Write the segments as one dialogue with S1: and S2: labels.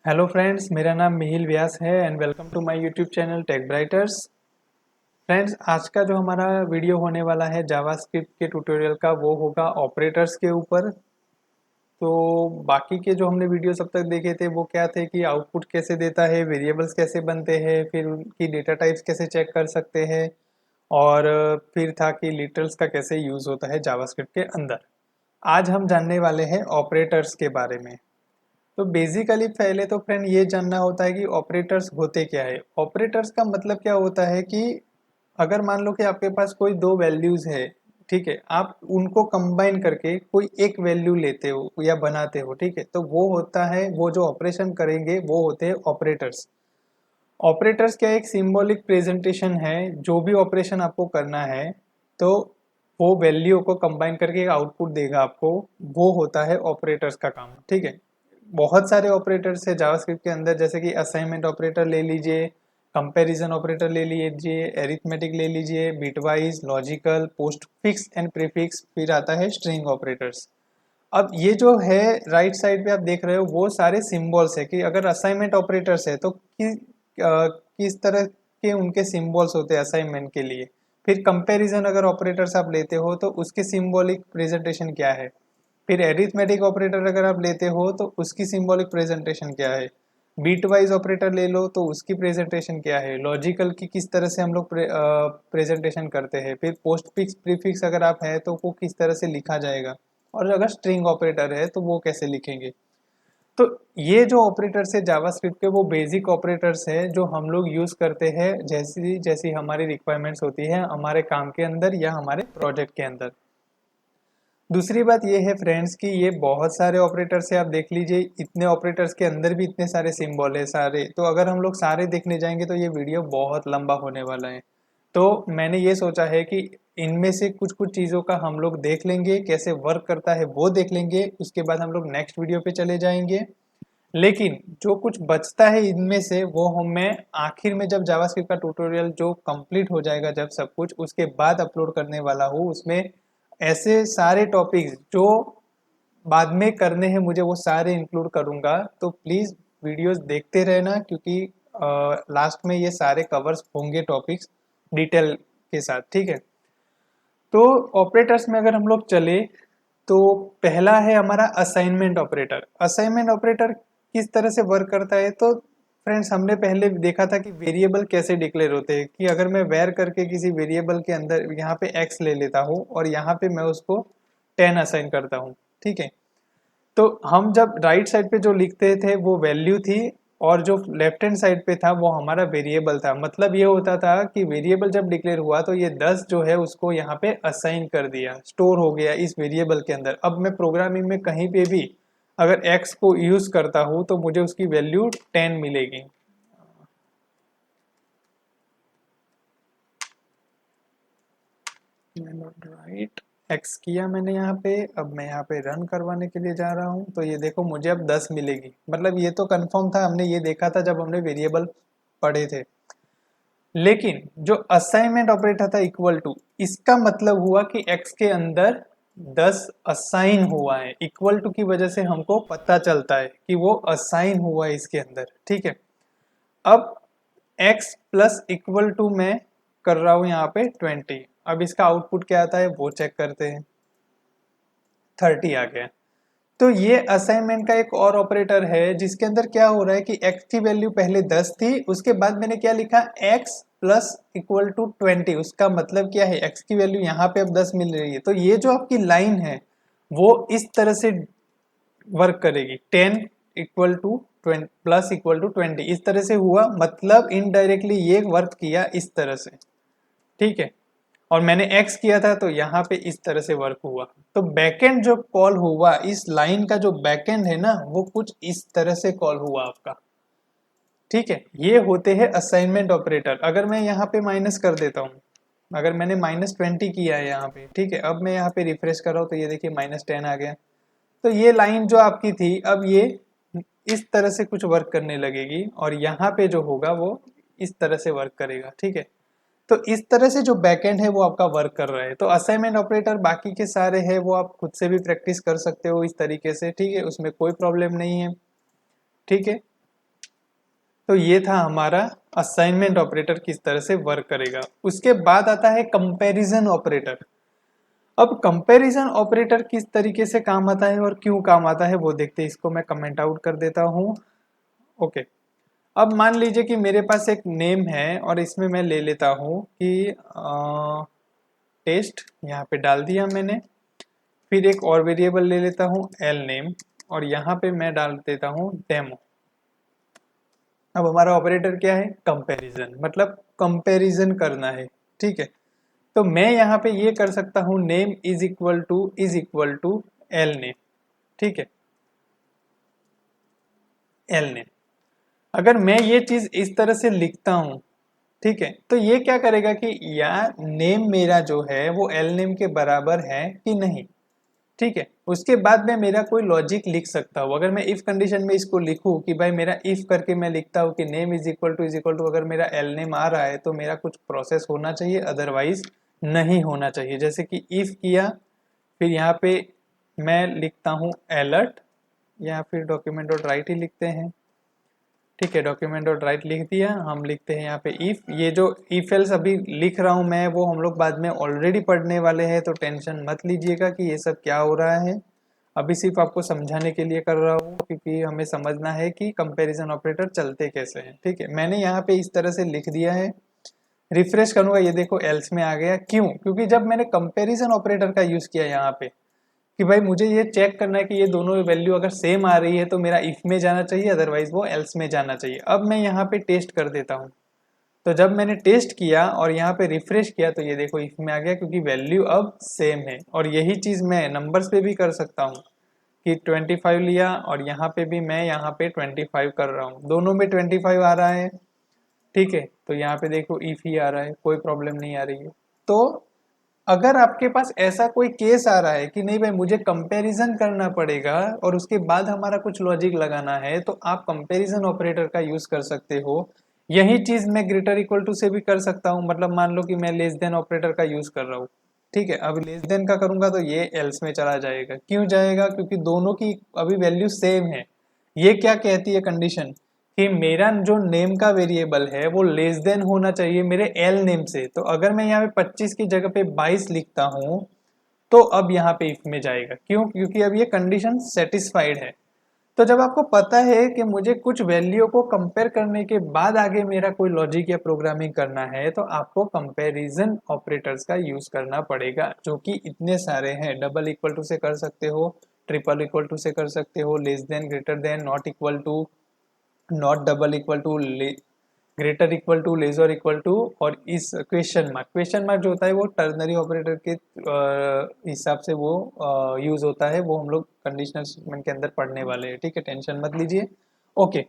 S1: Hello friends, मेरा नाम मिहिल व्यास है and welcome to my YouTube channel Tech Brighters. Friends, आज का जो हमारा वीडियो होने वाला है जावास्क्रिप्ट के ट्यूटोरियल का, वो होगा ऑपरेटर्स के ऊपर। तो बाकी के जो हमने वीडियो अब तक देखे थे वो क्या थे कि आउटपुट कैसे देता है, वेरिएबल्स कैसे बनते हैं, फिर उनकी डेटा टाइप्स कैसे चेक कर सकते हैं, और फिर था कि लिटरल्स का कैसे यूज़ होता है जावास्क्रिप्ट के अंदर। आज हम जानने वाले हैं ऑपरेटर्स के बारे में। तो बेसिकली पहले तो फ्रेंड ये जानना होता है कि ऑपरेटर्स होते क्या है। ऑपरेटर्स का मतलब क्या होता है कि अगर मान लो कि आपके पास कोई दो वैल्यूज है, ठीक है, आप उनको कंबाइन करके कोई एक वैल्यू लेते हो या बनाते हो, ठीक है, तो वो होता है, वो जो ऑपरेशन करेंगे वो होते हैं ऑपरेटर्स। ऑपरेटर्स क्या एक सिंबॉलिक प्रेजेंटेशन है, जो भी ऑपरेशन आपको करना है तो वो वैल्यू को कंबाइन करके आउटपुट देगा आपको, वो होता है ऑपरेटर्स का काम, ठीक है। बहुत सारे ऑपरेटर्स है जावास्क्रिप्ट के अंदर, जैसे कि असाइनमेंट ऑपरेटर ले लीजिए, कंपैरिजन ऑपरेटर ले लीजिए, एरिथमेटिक ले लीजिए, bitwise, logical, post fix and prefix, फिर आता है स्ट्रिंग ऑपरेटर्स। अब ये जो है राइट साइड पे आप देख रहे हो वो सारे सिंबल्स है कि अगर असाइनमेंट ऑपरेटर्स है तो किस तरह के उनके सिंबल्स होते हैं असाइनमेंट के लिए। फिर कंपैरिजन अगर ऑपरेटर्स आप लेते हो तो उसके सिंबॉलिक प्रेजेंटेशन क्या है। फिर एरिथमेटिक ऑपरेटर अगर आप लेते हो तो उसकी सिंबॉलिक प्रेजेंटेशन क्या है। बीट वाइज ऑपरेटर ले लो तो उसकी प्रेजेंटेशन क्या है। लॉजिकल की किस तरह से हम लोग प्रेजेंटेशन करते हैं। फिर पोस्ट फिक्स प्रीफिक्स अगर आप है तो वो किस तरह से लिखा जाएगा, और अगर स्ट्रिंग ऑपरेटर है तो वो कैसे लिखेंगे। तो ये जो ऑपरेटर्स है जावास्क्रिप्ट के, वो बेसिक ऑपरेटर्स है जो हम लोग यूज करते हैं जैसी जैसी हमारी रिक्वायरमेंट्स होती है हमारे काम के अंदर या हमारे प्रोजेक्ट के अंदर। दूसरी बात ये है फ्रेंड्स कि ये बहुत सारे ऑपरेटर्स है, आप देख लीजिए, इतने ऑपरेटर्स के अंदर भी इतने सारे सिंबल है सारे, तो अगर हम लोग सारे देखने जाएंगे तो ये वीडियो बहुत लंबा होने वाला है। तो मैंने ये सोचा है कि इनमें से कुछ कुछ चीज़ों का हम लोग देख लेंगे, कैसे वर्क करता है वो देख लेंगे, उसके बाद हम लोग नेक्स्ट वीडियो पे चले जाएंगे। लेकिन जो कुछ बचता है इनमें से वो हम मैं आखिर में जब जावास्क्रिप्ट का ट्यूटोरियल जो कंप्लीट हो जाएगा, जब सब कुछ उसके बाद अपलोड करने वाला हूँ, उसमें ऐसे सारे टॉपिक्स जो बाद में करने हैं मुझे वो सारे इंक्लूड करूंगा। तो प्लीज़ वीडियोस देखते रहना, क्योंकि लास्ट में ये सारे कवर्स होंगे टॉपिक्स डिटेल के साथ, ठीक है। तो ऑपरेटर्स में अगर हम लोग चले तो पहला है हमारा असाइनमेंट ऑपरेटर। असाइनमेंट ऑपरेटर किस तरह से वर्क करता है, तो फ्रेंड्स हमने पहले देखा था कि वेरिएबल कैसे डिक्लेयर होते हैं, कि अगर मैं वेर करके किसी वेरिएबल के अंदर यहाँ पे एक्स ले लेता हूँ और यहाँ पे मैं उसको 10 असाइन करता हूँ, ठीक है। तो हम जब राइट साइड पे जो लिखते थे वो वैल्यू थी, और जो लेफ्ट हैंड साइड पे था वो हमारा वेरिएबल था। मतलब ये होता था कि वेरिएबल जब डिक्लेयर हुआ तो ये 10 जो है उसको यहाँ पे असाइन कर दिया, स्टोर हो गया इस वेरिएबल के अंदर। अब मैं प्रोग्रामिंग में कहीं पे भी अगर x को यूज करता हूँ तो मुझे उसकी वैल्यू 10 मिलेगी। राइट, एक्स किया मैंने यहाँ पे, अब मैं यहाँ पे रन करवाने के लिए जा रहा हूँ तो ये देखो मुझे अब 10 मिलेगी। मतलब ये तो कंफर्म था, हमने ये देखा था जब हमने वेरिएबल पढ़े थे। लेकिन जो असाइनमेंट ऑपरेटर था इक्वल टू, इसका मतलब हुआ कि x के अंदर 10 असाइन हुआ है। इक्वल टू की वजह से हमको पता चलता है कि वो असाइन हुआ है इसके अंदर, ठीक है। अब x प्लस इक्वल टू में कर रहा हूं यहाँ पे 20। अब इसका आउटपुट क्या आता है वो चेक करते हैं, 30 आ गया। तो ये असाइनमेंट का एक और ऑपरेटर है जिसके अंदर क्या हो रहा है कि x की वैल्यू पहले 10 थी, उसके बाद मैंने क्या लिखा, x प्लस इक्वल टू 20। उसका मतलब क्या है, x की वैल्यू यहाँ पे अब 10 मिल रही है, तो ये जो आपकी लाइन है वो इस तरह से वर्क करेगी, 10 equal to 20 plus equal to 20, इस तरह से हुआ। मतलब इनडायरेक्टली ये वर्क किया इस तरह से, ठीक है। और मैंने x किया था तो यहाँ पे इस तरह से वर्क हुआ। तो बैकएंड जो कॉल हुआ, इस लाइन का जो बैकएंड है ना, वो कुछ इस तरह से कॉल हुआ आपका, ठीक है। ये होते हैं असाइनमेंट ऑपरेटर। अगर मैं यहाँ पे माइनस कर देता हूँ, अगर मैंने -20 किया है यहाँ पे, ठीक है, अब मैं यहाँ पे रिफ्रेश कर रहा हूँ तो ये देखिए -10 आ गया। तो ये लाइन जो आपकी थी अब ये इस तरह से कुछ वर्क करने लगेगी, और यहाँ पे जो होगा वो इस तरह से वर्क करेगा, ठीक है। तो इस तरह से जो बैकएंड है वो आपका वर्क कर रहा है। तो असाइनमेंट ऑपरेटर बाकी के सारे है वो आप खुद से भी प्रैक्टिस कर सकते हो इस तरीके से, ठीक है, उसमें कोई प्रॉब्लम नहीं है, ठीक है। तो ये था हमारा असाइनमेंट ऑपरेटर किस तरह से वर्क करेगा। उसके बाद आता है कंपैरिजन ऑपरेटर। अब कंपैरिजन ऑपरेटर किस तरीके से काम आता है और क्यों काम आता है वो देखते हैं। इसको मैं कमेंट आउट कर देता हूँ। ओके, अब मान लीजिए कि मेरे पास एक नेम है और इसमें मैं ले लेता हूँ कि टेस्ट, यहाँ पे डाल दिया मैंने। फिर एक और वेरिएबल ले लेता हूँ एल नेम और यहाँ पे मैं डाल देता हूँ डेमो। अब हमारा ऑपरेटर क्या है? कंपैरिजन, मतलब कंपैरिजन करना है। ठीक है, तो मैं यहाँ पे ये कर सकता हूँ name is equal to L name. ठीक है, एल नेम। अगर मैं ये चीज इस तरह से लिखता हूँ, ठीक है, तो ये क्या करेगा कि या नेम मेरा जो है वो एल नेम के बराबर है कि नहीं। ठीक है, उसके बाद मैं मेरा कोई लॉजिक लिख सकता हूँ। अगर मैं इफ कंडीशन में इसको लिखूँ कि भाई मेरा इफ करके मैं लिखता हूँ कि नेम इज इक्वल टू अगर मेरा एल नेम आ रहा है तो मेरा कुछ प्रोसेस होना चाहिए, अदरवाइज नहीं होना चाहिए। जैसे कि इफ किया, फिर यहाँ पे मैं लिखता हूँ अलर्ट, या फिर डॉक्यूमेंट डॉट राइट ही लिखते हैं। ठीक है, डॉक्यूमेंट डॉट राइट लिख दिया। हम लिखते हैं यहाँ पे इफ। ये जो इफ एल्स अभी लिख रहा हूँ मैं वो हम लोग बाद में ऑलरेडी पढ़ने वाले हैं, तो टेंशन मत लीजिएगा कि ये सब क्या हो रहा है। अभी सिर्फ आपको समझाने के लिए कर रहा हूँ, क्योंकि हमें समझना है कि कंपैरिजन ऑपरेटर चलते कैसे हैं। ठीक है, मैंने यहाँ पे इस तरह से लिख दिया है। रिफ्रेश करूंगा, ये देखो एल्स में आ गया। क्यों? क्योंकि जब मैंने कंपैरिजन ऑपरेटर का यूज किया यहाँ पे कि भाई मुझे ये चेक करना है कि ये दोनों वैल्यू अगर सेम आ रही है तो मेरा इफ में जाना चाहिए, अदरवाइज वो एल्स में जाना चाहिए। अब मैं यहाँ पे टेस्ट कर देता हूँ। तो जब मैंने टेस्ट किया और यहाँ पे रिफ्रेश किया तो ये देखो इफ में आ गया, क्योंकि वैल्यू अब सेम है। और यही चीज मैं नंबर्स पे भी कर सकता हूँ कि 25 लिया और यहाँ पे भी मैं यहाँ पे 25 कर रहा हूँ, दोनों में 25 आ रहा है। ठीक है, तो यहाँ पे देखो इफ ही आ रहा है, कोई प्रॉब्लम नहीं आ रही है। तो अगर आपके पास ऐसा कोई केस आ रहा है कि नहीं भाई मुझे कंपैरिजन करना पड़ेगा और उसके बाद हमारा कुछ लॉजिक लगाना है, तो आप कंपैरिजन ऑपरेटर का यूज कर सकते हो। यही चीज मैं ग्रेटर इक्वल टू से भी कर सकता हूँ। मतलब मान लो कि मैं लेस देन ऑपरेटर का यूज कर रहा हूँ। ठीक है, अब लेस देन का करूंगा तो ये एल्स में चला जाएगा। क्यों जाएगा? क्योंकि दोनों की अभी वैल्यू सेम है। ये क्या कहती है कंडीशन कि मेरा जो नेम का वेरिएबल है वो लेस देन होना चाहिए मेरे एल नेम से। तो अगर मैं यहाँ पे 25 की जगह पे 22 लिखता हूँ तो अब यहाँ पे इफ में जाएगा। क्यों? क्योंकि अब ये कंडीशन सेटिस्फाइड है। तो जब आपको पता है कि मुझे कुछ वैल्यू को कंपेयर करने के बाद आगे मेरा कोई लॉजिक या प्रोग्रामिंग करना है, तो आपको कंपैरिजन ऑपरेटर्स का यूज करना पड़ेगा, जो कि इतने सारे हैं। डबल इक्वल टू से कर सकते हो, ट्रिपल इक्वल टू से कर सकते हो, less than, greater than, not equal to, not double equal to, greater equal to, lesser equal to, और इस क्वेश्चन मार्क जो होता है वो टर्नरी ऑपरेटर के हिसाब से वो यूज होता है। वो हम लोग कंडीशनल स्टेटमेंट के अंदर पढ़ने वाले हैं। ठीक है, टेंशन मत लीजिए। ओके,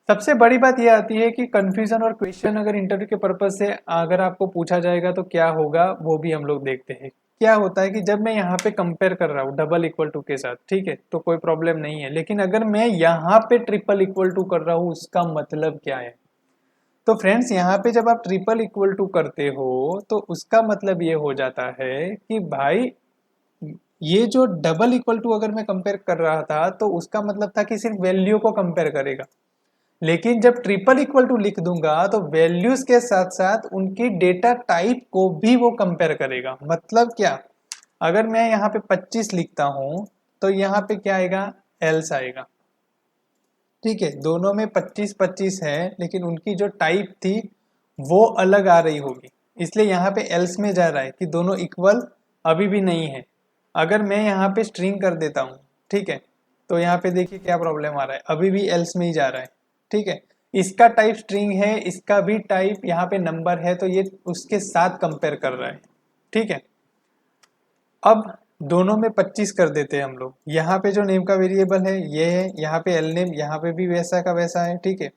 S1: सबसे बड़ी बात यह आती है कि कंफ्यूजन और क्वेश्चन अगर इंटरव्यू के पर्पज से अगर आपको पूछा जाएगा तो क्या होगा, वो भी हम लोग देखते हैं। क्या होता है कि जब मैं यहाँ पे कंपेयर कर रहा हूँ डबल इक्वल टू के साथ, ठीक है, तो कोई प्रॉब्लम नहीं है। लेकिन अगर मैं यहाँ पे ट्रिपल इक्वल टू कर रहा हूँ, उसका मतलब क्या है? तो फ्रेंड्स, यहाँ पे जब आप ट्रिपल इक्वल टू करते हो तो उसका मतलब ये हो जाता है कि भाई ये जो डबल इक्वल टू अगर मैं कंपेयर कर रहा था तो उसका मतलब था कि सिर्फ वैल्यू को कंपेयर करेगा। लेकिन जब ट्रिपल इक्वल टू लिख दूंगा तो वैल्यूज के साथ साथ उनकी डेटा टाइप को भी वो कंपेयर करेगा। मतलब क्या? अगर मैं यहाँ पे 25 लिखता हूं तो यहाँ पे क्या आएगा? एल्स आएगा। ठीक है, दोनों में 25-25 है, लेकिन उनकी जो टाइप थी वो अलग आ रही होगी, इसलिए यहाँ पे एल्स में जा रहा है कि दोनों इक्वल अभी भी नहीं है। अगर मैं यहाँ पे स्ट्रिंग कर देता हूँ, ठीक है, तो यहाँ पे देखिए क्या प्रॉब्लम आ रहा है, अभी भी एल्स में ही जा रहा है। ठीक है, इसका टाइप स्ट्रिंग है, इसका भी टाइप यहाँ पे नंबर है, तो ये उसके साथ कंपेयर कर रहा है। ठीक है, अब दोनों में 25 कर देते हैं हम लोग। यहाँ पे जो नेम का वेरिएबल है ये है, यहाँ पे एल नेम, यहाँ पे भी वैसा का वैसा है। ठीक है,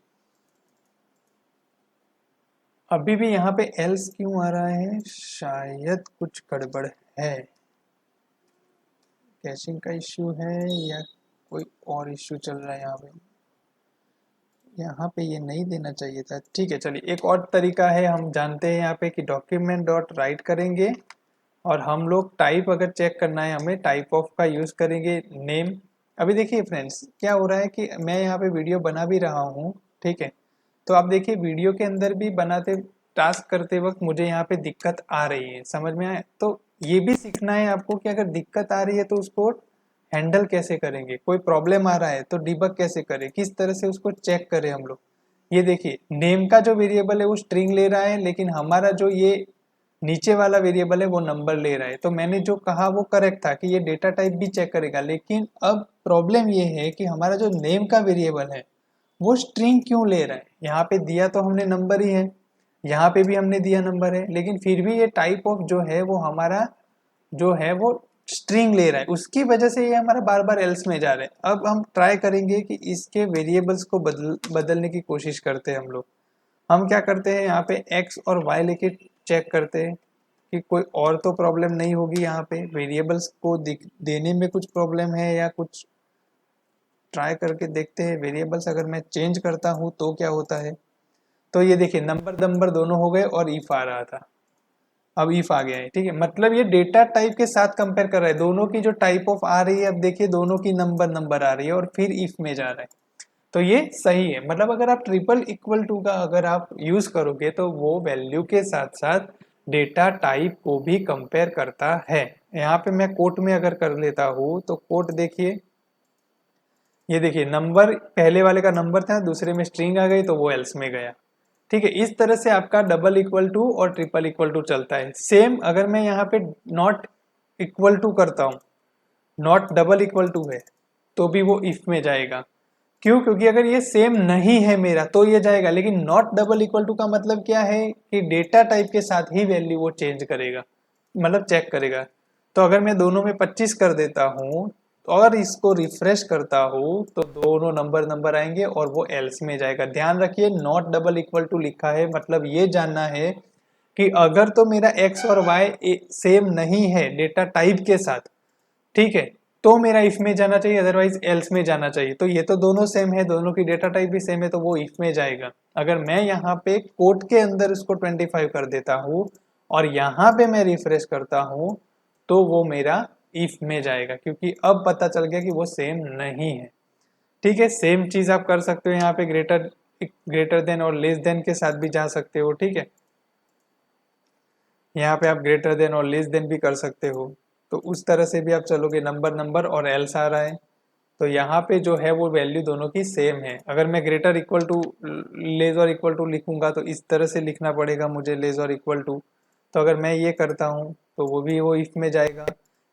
S1: अभी भी यहाँ पे एल्स क्यों आ रहा है? शायद कुछ गड़बड़ है, कैशिंग का इश्यू है या कोई और इश्यू चल रहा है। यहाँ पे ये नहीं देना चाहिए था। ठीक है, चलिए एक और तरीका है, हम जानते हैं यहाँ पे कि डॉक्यूमेंट डॉट राइट करेंगे और हम लोग टाइप अगर चेक करना है हमें टाइप ऑफ का यूज करेंगे नेम। अभी देखिए फ्रेंड्स, क्या हो रहा है कि मैं यहाँ पे वीडियो बना भी रहा हूँ ठीक है। तो आप देखिए वीडियो के अंदर भी बनाते टास्क करते वक्त मुझे यहाँ पे दिक्कत आ रही है, समझ में आया? तो ये भी सीखना है आपको कि अगर दिक्कत आ रही है तो उसको हैंडल कैसे करेंगे, कोई प्रॉब्लम आ रहा है तो डिबग कैसे करें, किस तरह से उसको चेक करें हम लोग। ये देखिए नेम का जो वेरिएबल है वो स्ट्रिंग ले रहा है, लेकिन हमारा जो ये नीचे वाला वेरिएबल है वो नंबर ले रहा है। तो मैंने जो कहा वो करेक्ट था कि ये डेटा टाइप भी चेक करेगा, लेकिन अब प्रॉब्लम ये है कि हमारा जो नेम का वेरिएबल है वो स्ट्रिंग क्यों ले रहा है। यहाँ पे दिया तो हमने नंबर ही है, यहाँ पे भी हमने दिया नंबर है, लेकिन फिर भी ये टाइप ऑफ जो है वो हमारा जो है वो स्ट्रिंग ले रहा है, उसकी वजह से ये हमारा बार बार एल्स में जा रहा है। अब हम ट्राई करेंगे कि इसके वेरिएबल्स को बदलने की कोशिश करते हैं हम लोग। हम क्या करते हैं यहाँ पे एक्स और वाई लेके चेक करते हैं कि कोई और तो प्रॉब्लम नहीं होगी, यहाँ पे वेरिएबल्स को देने में कुछ प्रॉब्लम है या कुछ। ट्राई करके देखते हैं वेरिएबल्स अगर मैं चेंज करता हूँ तो क्या होता है। तो ये देखिए नंबर दोनों हो गए और इफ आ रहा था, अब इफ आ गया है, ठीक है। मतलब ये डेटा टाइप के साथ कंपेयर कर रहा है, दोनों की जो टाइप ऑफ आ रही है, अब देखिए दोनों की नंबर आ रही है और फिर इफ में जा रहा है। तो ये सही है। मतलब अगर आप ट्रिपल इक्वल टू का अगर आप यूज करोगे तो वो वैल्यू के साथ साथ डेटा टाइप को भी कंपेयर करता है। यहाँ पे मैं कोट में अगर कर लेता हूँ तो कोट देखिए, ये देखिए नंबर पहले वाले का नंबर था, दूसरे में स्ट्रिंग आ गई तो वो एल्स में गया, ठीक है। इस तरह से आपका डबल इक्वल टू और ट्रिपल इक्वल टू चलता है। सेम अगर मैं यहाँ पे नॉट इक्वल टू करता हूँ, नॉट डबल इक्वल टू है तो भी वो इफ में जाएगा। क्यों? क्योंकि अगर ये सेम नहीं है मेरा तो ये जाएगा, लेकिन नॉट डबल इक्वल टू का मतलब क्या है कि डेटा टाइप के साथ ही वैल्यू वो चेंज करेगा, मतलब चेक करेगा। तो अगर मैं दोनों में 25 कर देता हूँ और इसको रिफ्रेश करता हूँ तो दोनों नंबर आएंगे और वो एल्स में जाएगा। ध्यान रखिए नॉट डबल इक्वल टू लिखा है, मतलब ये जानना है कि अगर तो मेरा एक्स और वाई सेम नहीं है डेटा टाइप के साथ, ठीक है, तो मेरा इफ में जाना चाहिए, अदरवाइज एल्स में जाना चाहिए। तो ये तो दोनों सेम है, दोनों की डेटा टाइप भी सेम है, तो वो इफ में जाएगा। अगर मैं यहाँ पे कोट के अंदर इसको 25 कर देता हूँ और यहाँ पे मैं रिफ्रेश करता हूँ तो वो मेरा इफ में जाएगा, क्योंकि अब पता चल गया कि वो सेम नहीं है, ठीक है। सेम चीज आप कर सकते हो यहाँ पे ग्रेटर देन और लेस देन के साथ भी जा सकते हो, ठीक है। यहाँ पे आप ग्रेटर देन और लेस देन भी कर सकते हो, तो उस तरह से भी आप चलोगे। नंबर और एल्स आ रहा है तो यहाँ पे जो है वो वैल्यू दोनों की सेम है। अगर मैं ग्रेटर इक्वल टू लेस और इक्वल टू लिखूंगा तो इस तरह से लिखना पड़ेगा मुझे, लेस और इक्वल टू। तो अगर मैं ये करता हूँ तो वो भी वो इफ में जाएगा।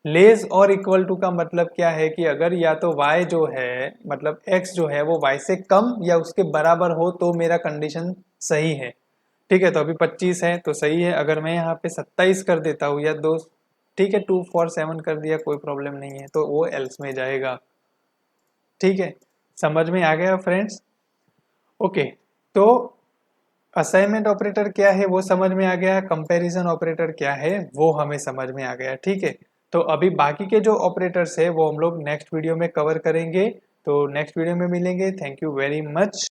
S1: लेस और इक्वल टू का मतलब क्या है कि अगर या तो y जो है मतलब x जो है वो y से कम या उसके बराबर हो तो मेरा कंडीशन सही है, ठीक है। तो अभी 25 है तो सही है। अगर मैं यहाँ पे 27 कर देता हूँ या 2, ठीक है, 2 4 7 कर दिया, कोई प्रॉब्लम नहीं है, तो वो एल्स में जाएगा, ठीक है। समझ में आ गया फ्रेंड्स? ओके, तो असाइनमेंट ऑपरेटर क्या है वो समझ में आ गया, कंपैरिजन ऑपरेटर क्या है वो हमें समझ में आ गया, ठीक है। तो अभी बाकी के जो ऑपरेटर्स है वो हम लोग नेक्स्ट वीडियो में कवर करेंगे। तो नेक्स्ट वीडियो में मिलेंगे। Thank you very much.